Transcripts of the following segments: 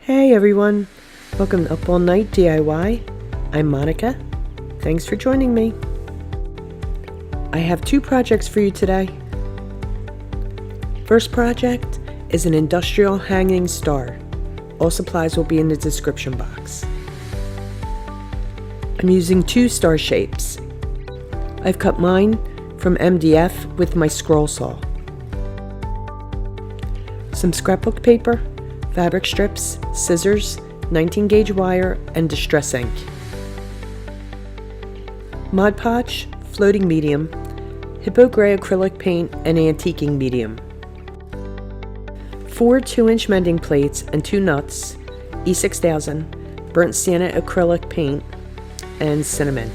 Hey everyone, welcome to Up All Night DIY. I'm Monica. Thanks for joining me. I have two projects for you today. First project is an industrial hanging star. All supplies will be in the description box. I'm using two star shapes. I've cut mine from MDF with my scroll saw. Some scrapbook paper, fabric strips, scissors, 19 gauge wire, and distress ink. Mod Podge, floating medium, Hippo gray acrylic paint, and antiquing medium. 4 2-inch mending plates and 2 nuts, E6000, burnt Sienna acrylic paint, and cinnamon.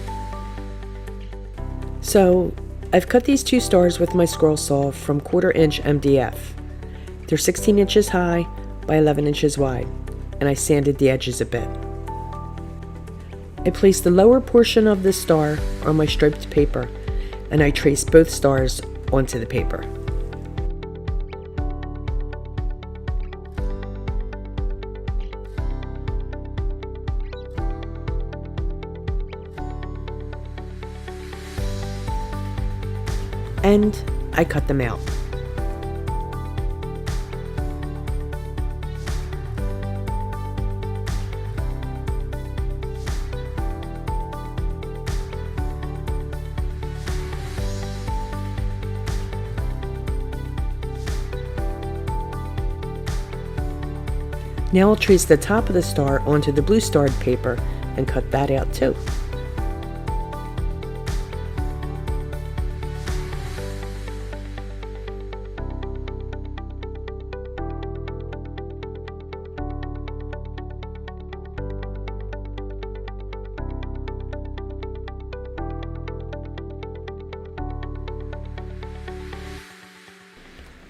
So, I've cut these two stars with my scroll saw from 1/4 inch MDF. They're 16 inches high by 11 inches wide, and I sanded the edges a bit. I placed the lower portion of the star on my striped paper, and I traced both stars onto the paper. And I cut them out. Now I'll trace the top of the star onto the blue starred paper and cut that out too.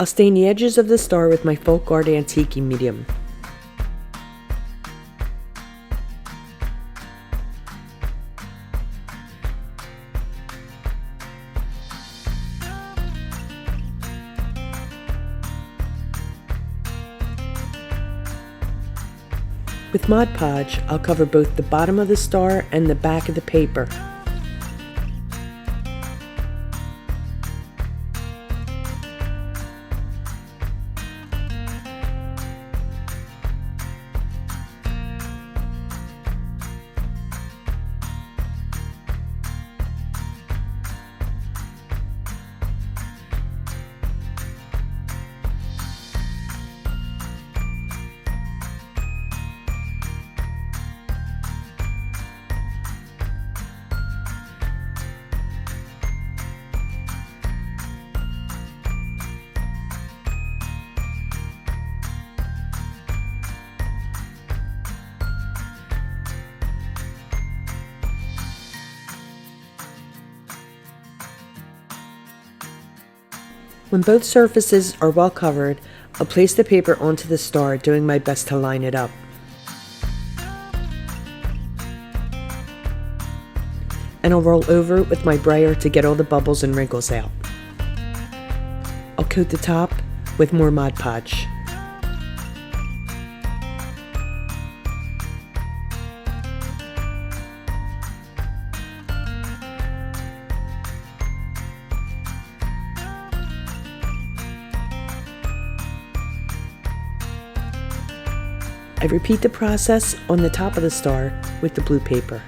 I'll stain the edges of the star with my FolkArt antiquing medium. With Mod Podge, I'll cover both the bottom of the star and the back of the paper. When both surfaces are well covered, I'll place the paper onto the star, doing my best to line it up. And I'll roll over it with my brayer to get all the bubbles and wrinkles out. I'll coat the top with more Mod Podge. I repeat the process on the top of the star with the blue paper.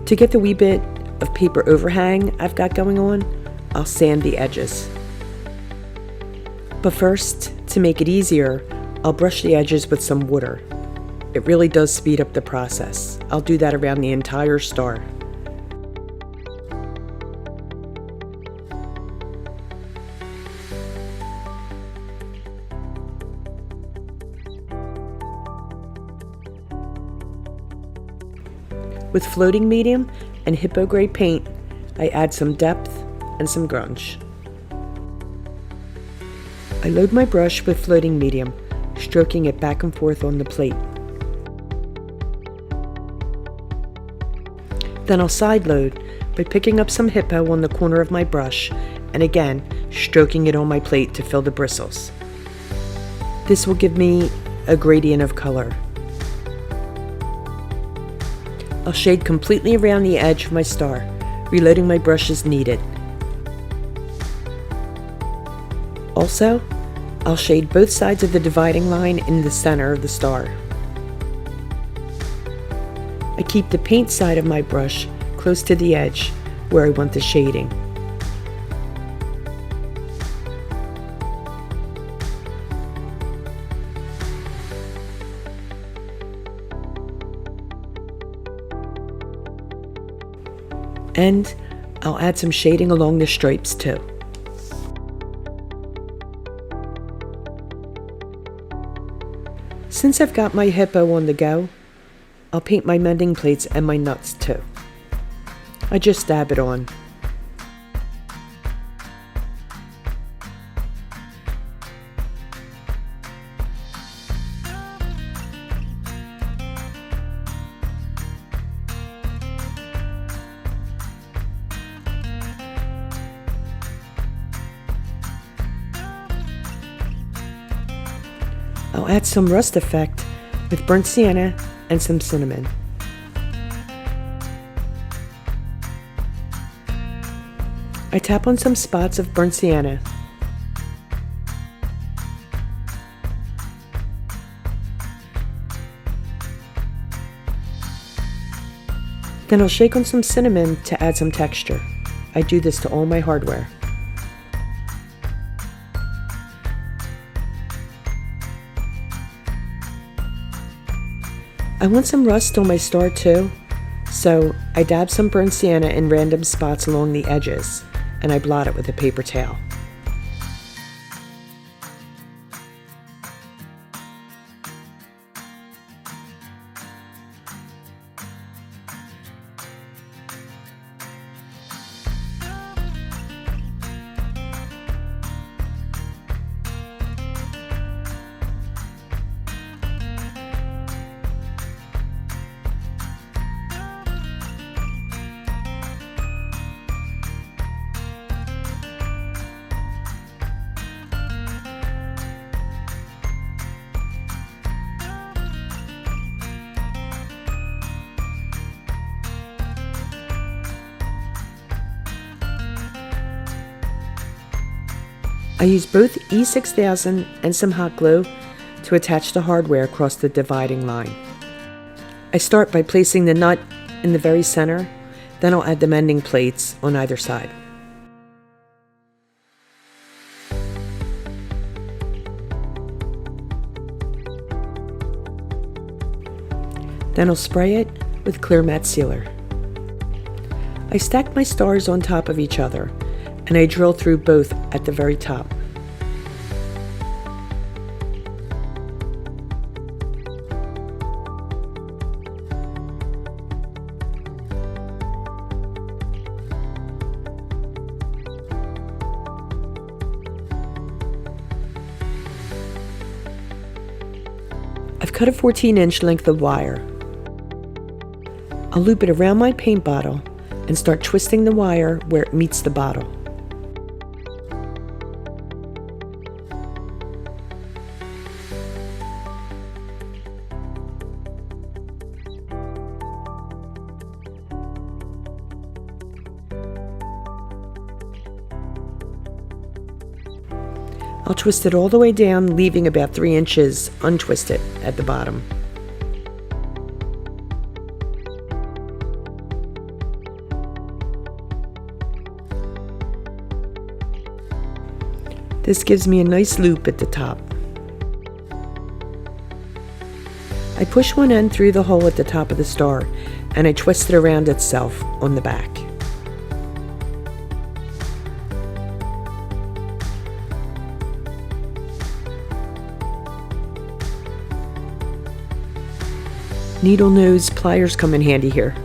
To get the wee bit of paper overhang I've got going on, I'll sand the edges. But first, to make it easier, I'll brush the edges with some water. It really does speed up the process. I'll do that around the entire star. With floating medium and Hippo gray paint, I add some depth and some grunge. I load my brush with floating medium, stroking it back and forth on the plate. Then I'll side load by picking up some Hippo on the corner of my brush and again stroking it on my plate to fill the bristles. This will give me a gradient of color. I'll shade completely around the edge of my star, reloading my brush as needed. Also, I'll shade both sides of the dividing line in the center of the star. I keep the paint side of my brush close to the edge where I want the shading. And I'll add some shading along the stripes too. Since I've got my Hippo on the go, I'll paint my mending plates and my nuts too. I just dab it on. I'll add some rust effect with burnt sienna and some cinnamon. I tap on some spots of burnt sienna. Then I'll shake on some cinnamon to add some texture. I do this to all my hardware. I want some rust on my star too, so I dab some burnt sienna in random spots along the edges, and I blot it with a paper towel. I use both E6000 and some hot glue to attach the hardware across the dividing line. I start by placing the nut in the very center, then I'll add the mending plates on either side. Then I'll spray it with clear matte sealer. I stack my stars on top of each other, and I drill through both at the very top. I've cut a 14-inch length of wire. I'll loop it around my paint bottle and start twisting the wire where it meets the bottle. I'll twist it all the way down, leaving about 3 inches untwisted at the bottom. This gives me a nice loop at the top. I push one end through the hole at the top of the star, and I twist it around itself on the back. Needle nose pliers come in handy here.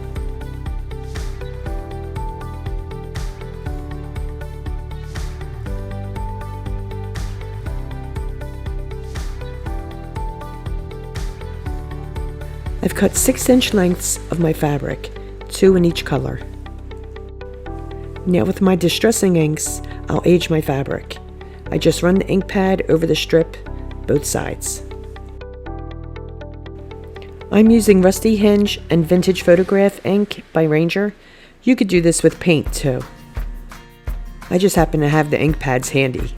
I've cut 6-inch lengths of my fabric, 2 in each color. Now with my distressing inks, I'll age my fabric. I just run the ink pad over the strip, both sides. I'm using Rusty Hinge and Vintage Photograph ink by Ranger. You could do this with paint too. I just happen to have the ink pads handy.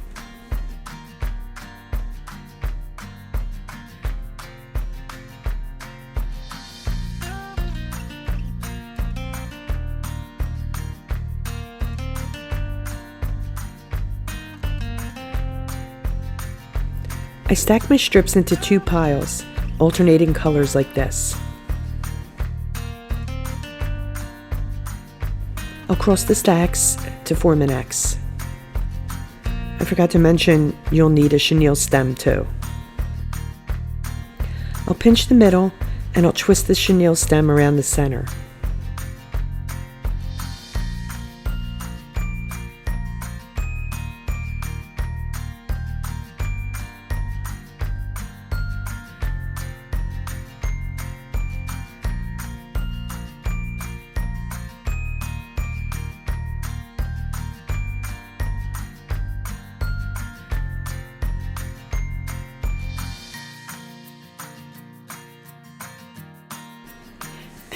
I stack my strips into 2 piles, alternating colors like this. I'll cross the stacks to form an X. I forgot to mention you'll need a chenille stem too. I'll pinch the middle and I'll twist the chenille stem around the center.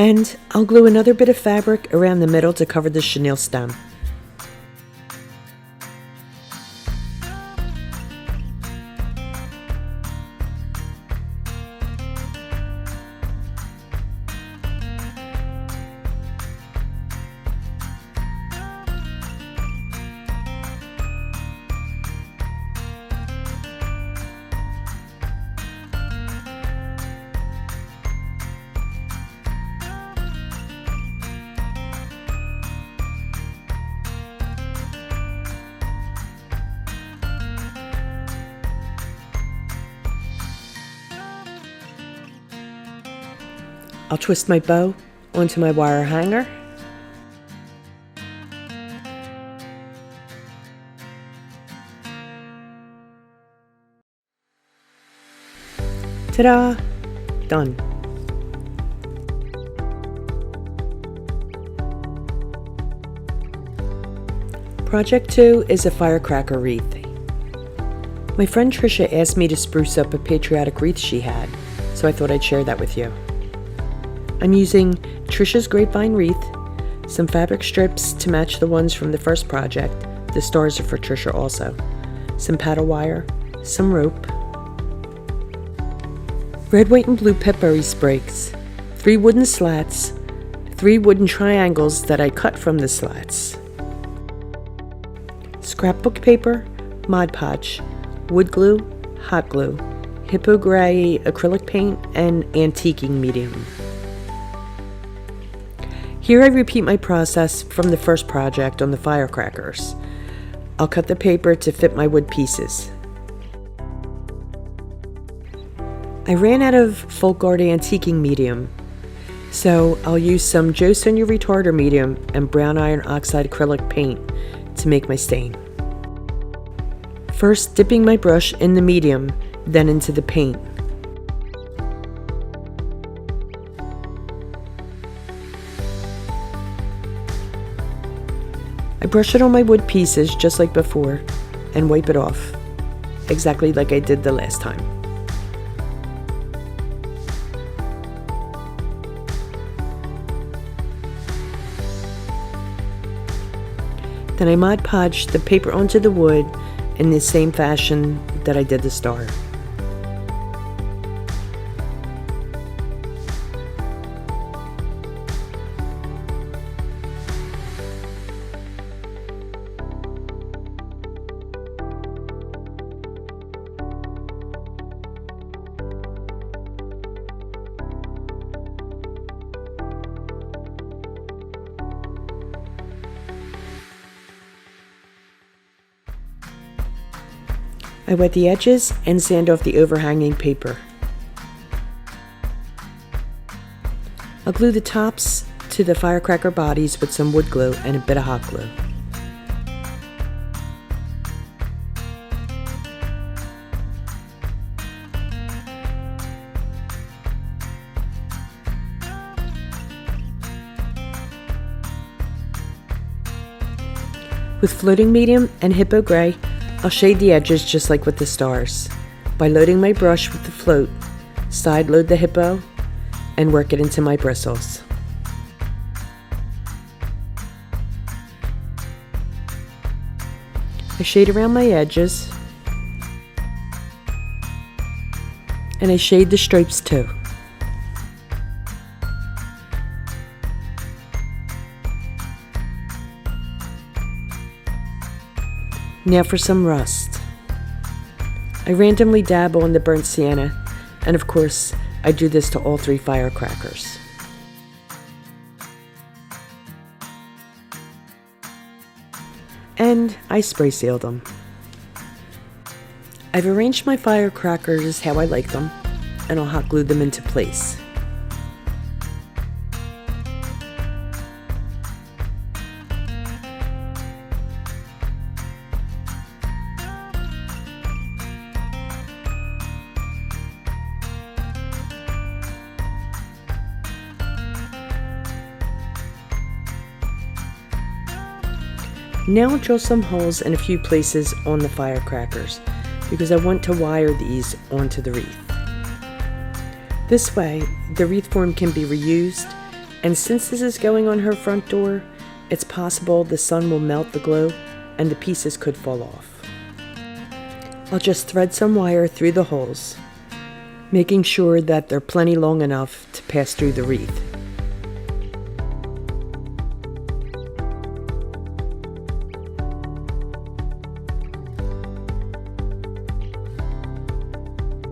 And I'll glue another bit of fabric around the middle to cover the chenille stem. I'll twist my bow onto my wire hanger. Ta-da! Done. Project 2 is a Firecracker wreath. My friend Trisha asked me to spruce up a Patriotic wreath she had, so I thought I'd share that with you. I'm using Trisha's Grapevine Wreath, some fabric strips to match the ones from the first project. The stars are for Trisha also. Some paddle wire, some rope, red, white, and blue pepperberry sprigs, 3 wooden slats, 3 wooden triangles that I cut from the slats, scrapbook paper, Mod Podge, wood glue, hot glue, Hippo gray acrylic paint, and antiquing medium. Here I repeat my process from the first project on the firecrackers. I'll cut the paper to fit my wood pieces. I ran out of FolkArt antiquing medium, so I'll use some Joe Sonia retarder medium and brown iron oxide acrylic paint to make my stain. First dipping my brush in the medium, then into the paint. I brush it on my wood pieces just like before and wipe it off, exactly like I did the last time. Then I Mod Podge the paper onto the wood in the same fashion that I did the star. I wet the edges and sand off the overhanging paper. I'll glue the tops to the Firecracker bodies with some wood glue and a bit of hot glue. With floating medium and Hippo gray, I'll shade the edges just like with the stars. By loading my brush with the float, side load the Hippo, and work it into my bristles. I shade around my edges, and I shade the stripes too. Now for some rust. I randomly dabble in the burnt sienna, and of course, I do this to all 3 firecrackers. And I spray sealed them. I've arranged my firecrackers how I like them, and I'll hot glue them into place. Now I'll drill some holes in a few places on the firecrackers because I want to wire these onto the wreath. This way, the wreath form can be reused, and since this is going on her front door, it's possible the sun will melt the glue and the pieces could fall off. I'll just thread some wire through the holes, making sure that they're plenty long enough to pass through the wreath.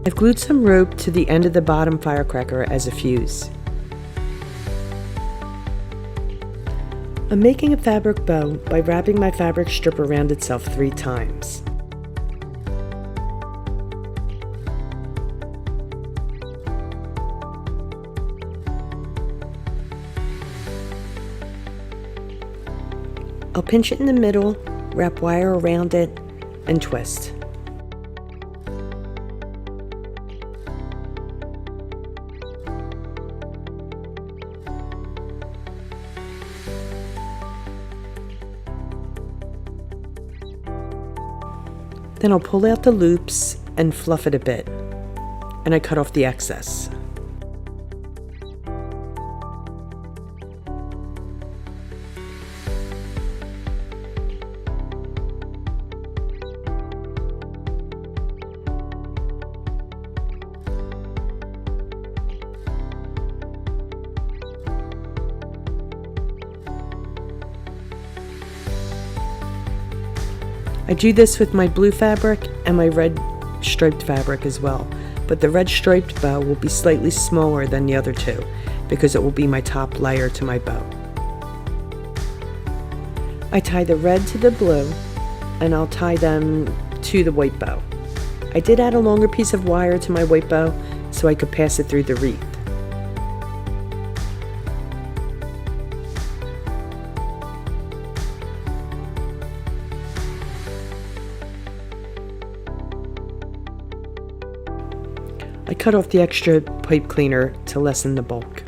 I've glued some rope to the end of the bottom firecracker as a fuse. I'm making a fabric bow by wrapping my fabric strip around itself 3 times. I'll pinch it in the middle, wrap wire around it, and twist. Then I'll pull out the loops and fluff it a bit, and I cut off the excess. I do this with my blue fabric and my red striped fabric as well, but the red striped bow will be slightly smaller than the other 2 because it will be my top layer to my bow. I tie the red to the blue and I'll tie them to the white bow. I did add a longer piece of wire to my white bow so I could pass it through the wreath. I cut off the extra pipe cleaner to lessen the bulk.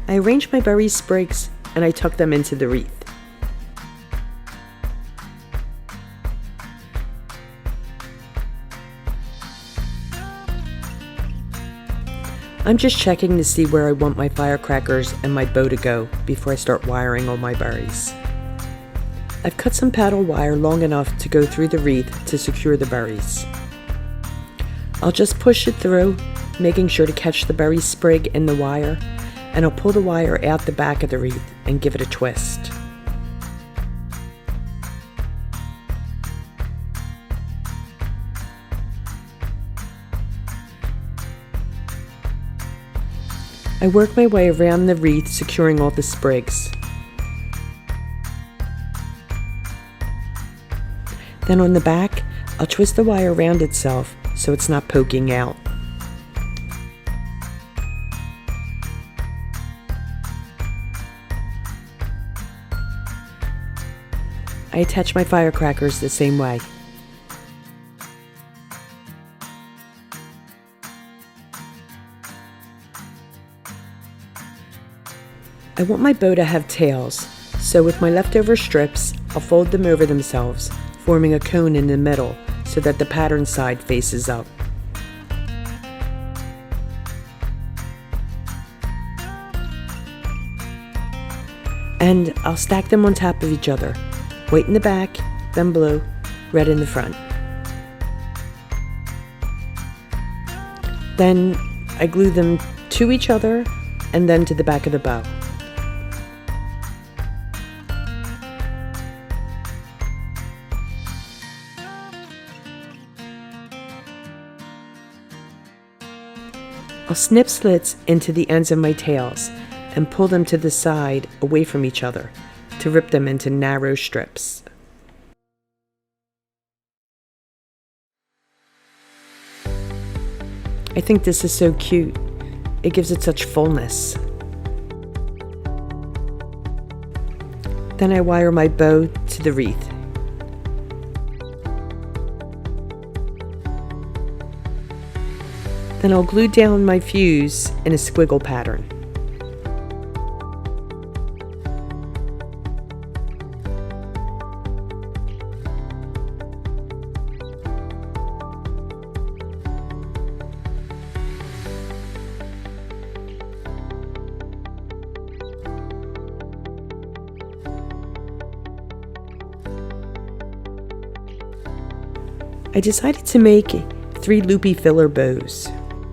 I arrange my berry sprigs and I tuck them into the wreath. I'm just checking to see where I want my firecrackers and my bow to go before I start wiring all my berries. I've cut some paddle wire long enough to go through the wreath to secure the berries. I'll just push it through, making sure to catch the berry sprig in the wire, and I'll pull the wire out the back of the wreath and give it a twist. I work my way around the wreath, securing all the sprigs. Then on the back, I'll twist the wire around itself so it's not poking out. I attach my firecrackers the same way. I want my bow to have tails, so with my leftover strips, I'll fold them over themselves, forming a cone in the middle so that the pattern side faces up. And I'll stack them on top of each other. White in the back, then blue, red in the front. Then I glue them to each other and then to the back of the bow. I'll snip slits into the ends of my tails and pull them to the side away from each other to rip them into narrow strips. I think this is so cute. It gives it such fullness. Then I wire my bow to the wreath. Then I'll glue down my fuse in a squiggle pattern. I decided to make 3 loopy filler bows.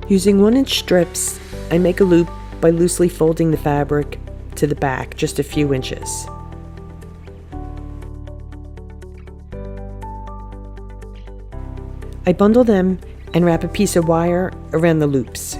Using 1-inch strips, I make a loop by loosely folding the fabric to the back just a few inches. I bundle them and wrap a piece of wire around the loops.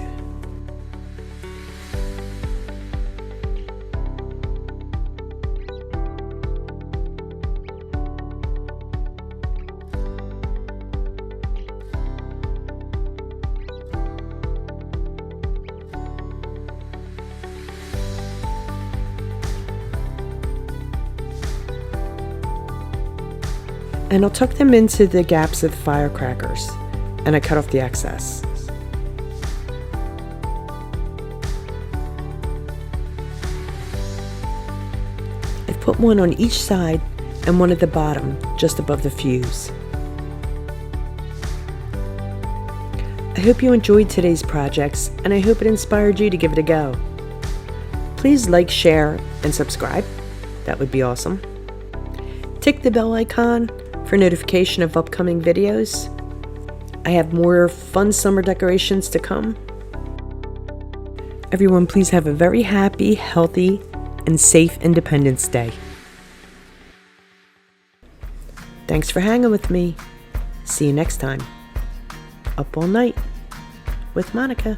And I'll tuck them into the gaps of the firecrackers, and I cut off the excess. I've put one on each side and one at the bottom, just above the fuse. I hope you enjoyed today's projects, and I hope it inspired you to give it a go. Please like, share, and subscribe. That would be awesome. Tick the bell icon for notification of upcoming videos. I have more fun summer decorations to come. Everyone, please have a very happy, healthy, and safe Independence Day. Thanks for hanging with me. See you next time. Up all night with Monica.